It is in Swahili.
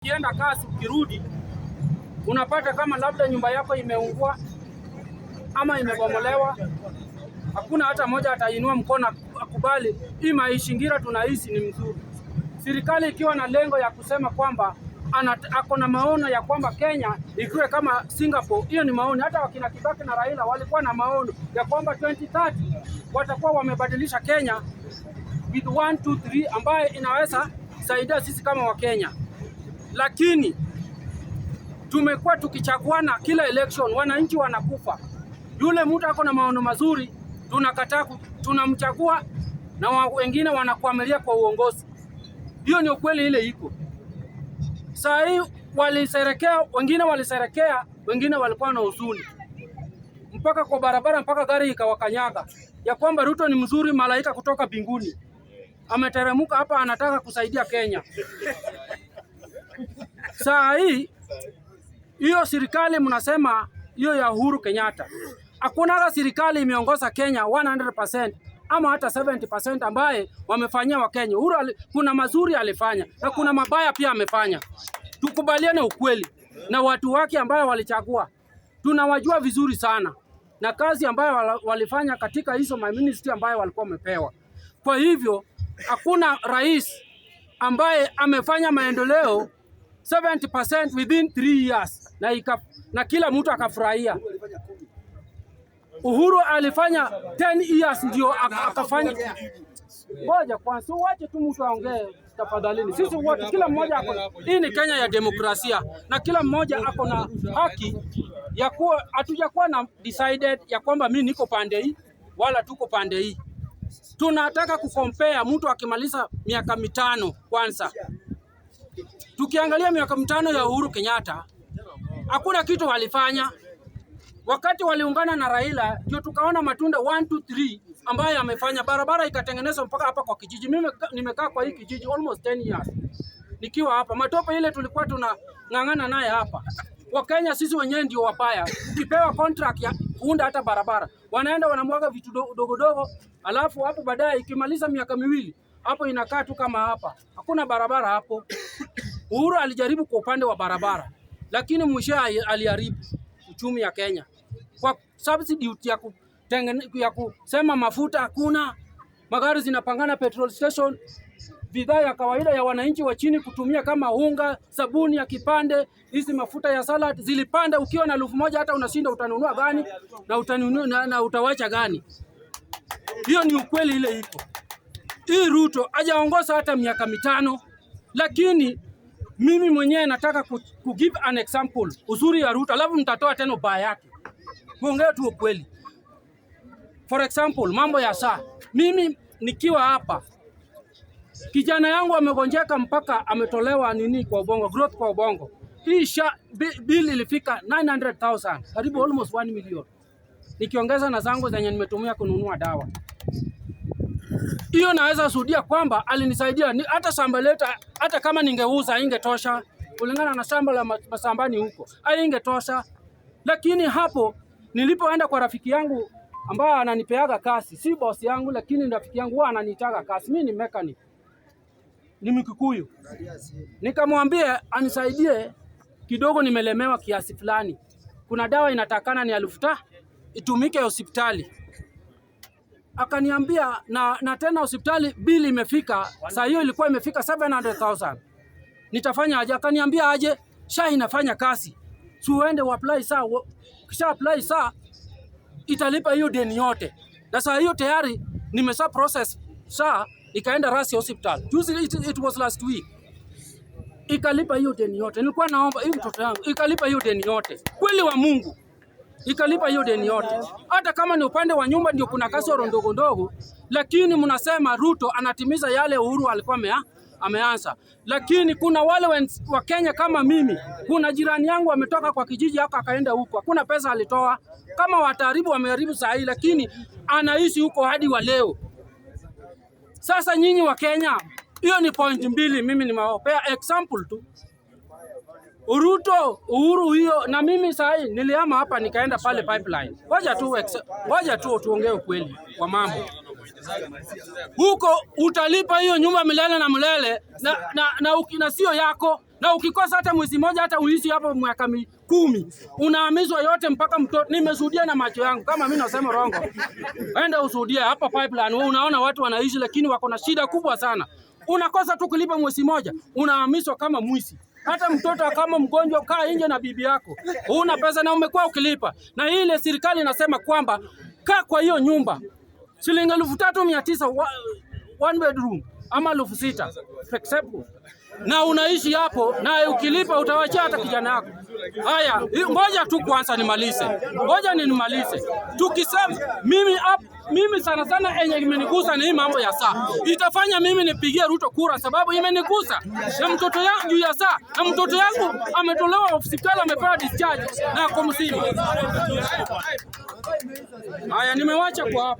Ukienda kazi ukirudi unapata kama labda nyumba yako imeungua ama imebomolewa, hakuna hata moja atainua mkono akubali hii maishingira tunaishi ni mzuri. Serikali ikiwa na lengo ya kusema kwamba ako na maono ya kwamba Kenya ikiwe kama Singapore, hiyo ni maoni. Hata wakina Kibaki na Raila walikuwa na maono ya kwamba 2030 watakuwa wamebadilisha Kenya with 1 2 3 ambaye inaweza saidia sisi kama Wakenya. Lakini tumekuwa tukichaguana kila election, wananchi wanakufa. Yule mtu ako na maono mazuri tunakataa, tunamchagua na wengine wanakuamilia kwa uongozi. Hiyo ni ukweli ile iko. Saa hii waliserekea, wengine waliserekea, wengine walikuwa na huzuni. Mpaka kwa barabara, mpaka gari ikawakanyaga ya kwamba Ruto ni mzuri, malaika kutoka mbinguni ameteremuka hapa anataka kusaidia Kenya. Saa hii hiyo serikali mnasema hiyo ya Uhuru Kenyatta, hakuna serikali imeongoza Kenya 100% ama hata 70% ambaye wamefanyia Wakenya. Uhuru kuna mazuri alifanya na kuna mabaya pia amefanya. Tukubaliane ukweli, na watu wake ambao walichagua tunawajua vizuri sana, na kazi ambayo walifanya katika hizo ministry ambayo walikuwa wamepewa. Kwa hivyo hakuna rais ambaye amefanya maendeleo 70% within 3 years na kila mtu akafurahia. Uhuru alifanya 10 years ndio akafanya. Ngoja kwanza uache tu mtu aongee tafadhali. Sisi wote kila mmoja ako, hii ni Kenya ya demokrasia na kila mmoja ako na haki ya kuwa, hatujakuwa na decided ya kwamba mimi niko pande hii wala tuko pande hii. Tunataka kukompea mtu akimaliza miaka 5 kwanza. Tukiangalia miaka 5 ya Uhuru Kenyatta, hakuna kitu walifanya. Wakati waliungana na Raila ndio tukaona matunda 1 2 3 ambayo amefanya. Barabara ikatengenezwa mpaka hapa kwa kijiji. Mimi nimekaa kwa hii kijiji almost 10 years. Nikiwa hapa matope ile tulikuwa tunang'ang'ana naye hapa. Wakenya sisi wenyewe ndio wabaya. Ukipewa contract ya kuunda hata barabara, wanaenda wanamwaga vitu dogo dogo, alafu hapo baadaye ikimaliza miaka 2 hapo inakaa tu kama hapa. Hakuna barabara hapo. Uhuru alijaribu kwa upande wa barabara, lakini mwisho aliharibu uchumi ya Kenya. Kwa subsidy ya kusema mafuta hakuna, magari zinapangana petrol station, bidhaa ya kawaida ya wananchi wa chini kutumia kama unga, sabuni ya kipande, hizi mafuta ya salad zilipanda. Ukiwa na 1000 hata unashinda utanunua gani na utanunua na utawacha gani. Hiyo ni ukweli ile iko. Hii Ruto hajaongoza hata miaka 5, lakini mimi mwenyewe nataka give an example uzuri ya Ruto, alafu nitatoa tena ubaya yake. Kuongea tu ukweli. For example, mambo ya saa. Mimi nikiwa hapa, kijana yangu amegonjeka mpaka ametolewa nini kwa ubongo, growth kwa ubongo. Hii bill ilifika 900,000, karibu almost 1 million. Nikiongeza na zangu zenye nimetumia kununua dawa. Hiyo naweza shuhudia kwamba alinisaidia. Hata shamba letu hata kama ningeuza ingetosha kulingana na shamba la masambani huko. Ingetosha. Lakini hapo nilipoenda kwa rafiki yangu ambaye ananipeaga kazi, si boss yangu lakini rafiki yangu huwa ananitaga kazi. Mimi ni mechanic. Ni Mkikuyu. Nikamwambia anisaidie kidogo, nimelemewa kiasi fulani. Kuna dawa inatakana ni 1000 itumike hospitali. Akaniambia na tena hospitali bili imefika, saa hiyo ilikuwa imefika 700,000. Nitafanya aje? Akaniambia aje, SHA inafanya kazi. Tuende apply saa, kisha apply saa italipa hiyo deni yote. Na saa hiyo tayari nimesha process SHA ikaenda Rasi Hospital. It was last week. Ikalipa hiyo deni yote. Nilikuwa naomba hii mtoto yangu ikalipa hiyo deni yote. Kweli wa Mungu. Ikalipa hiyo deni yote. Hata kama ni upande wa nyumba ndio kuna kasoro ndogo ndogo, lakini mnasema Ruto anatimiza yale Uhuru alikuwa ameanza. Lakini kuna wale wa Kenya kama mimi, kuna jirani yangu ametoka kwa kijiji hako akaenda huko. Hakuna pesa alitoa. Kama wataharibu wameharibu saa hii, lakini anaishi huko hadi wa leo. Sasa nyinyi wa Kenya, hiyo ni point 2 mimi nimewapea example tu. Uhuru hiyo, na mimi saa hii nilihama hapa nikaenda pale pipeline. Waja tu tuongee ukweli kwa mambo. Huko utalipa hiyo nyumba milele na milele na sio yako. Na ukikosa hata mwezi mmoja, hata uishi hapo miaka 10, unahamishwa yote mpaka mtoto. Nimeshuhudia na macho yangu, kama mimi nasema rongo, enda ushuhudie hapa pipeline. Wewe unaona watu wanaishi, lakini wako na shida kubwa sana. Unakosa tu kulipa mwezi mmoja, unahamishwa kama mwizi. Hata mtoto kama mgonjwa, kaa nje na bibi yako, una pesa na umekuwa ukilipa. Na ile serikali inasema kwamba kaa kwa hiyo nyumba shilingi 3,900 one bedroom ama 6,000 flexible, na unaishi hapo, na ukilipa utawachia hata kijana yako. Haya, ngoja tu kwanza nimalize. Tukisema mimi sana sana enye imenigusa ni mambo ya saa. Itafanya mimi nipigie Ruto kura sababu imenigusa. Na mtoto yangu ya saa, na mtoto yangu ametolewa hospitali, amepewa discharge na ako mzima. Haya, nimewacha kwa hapa.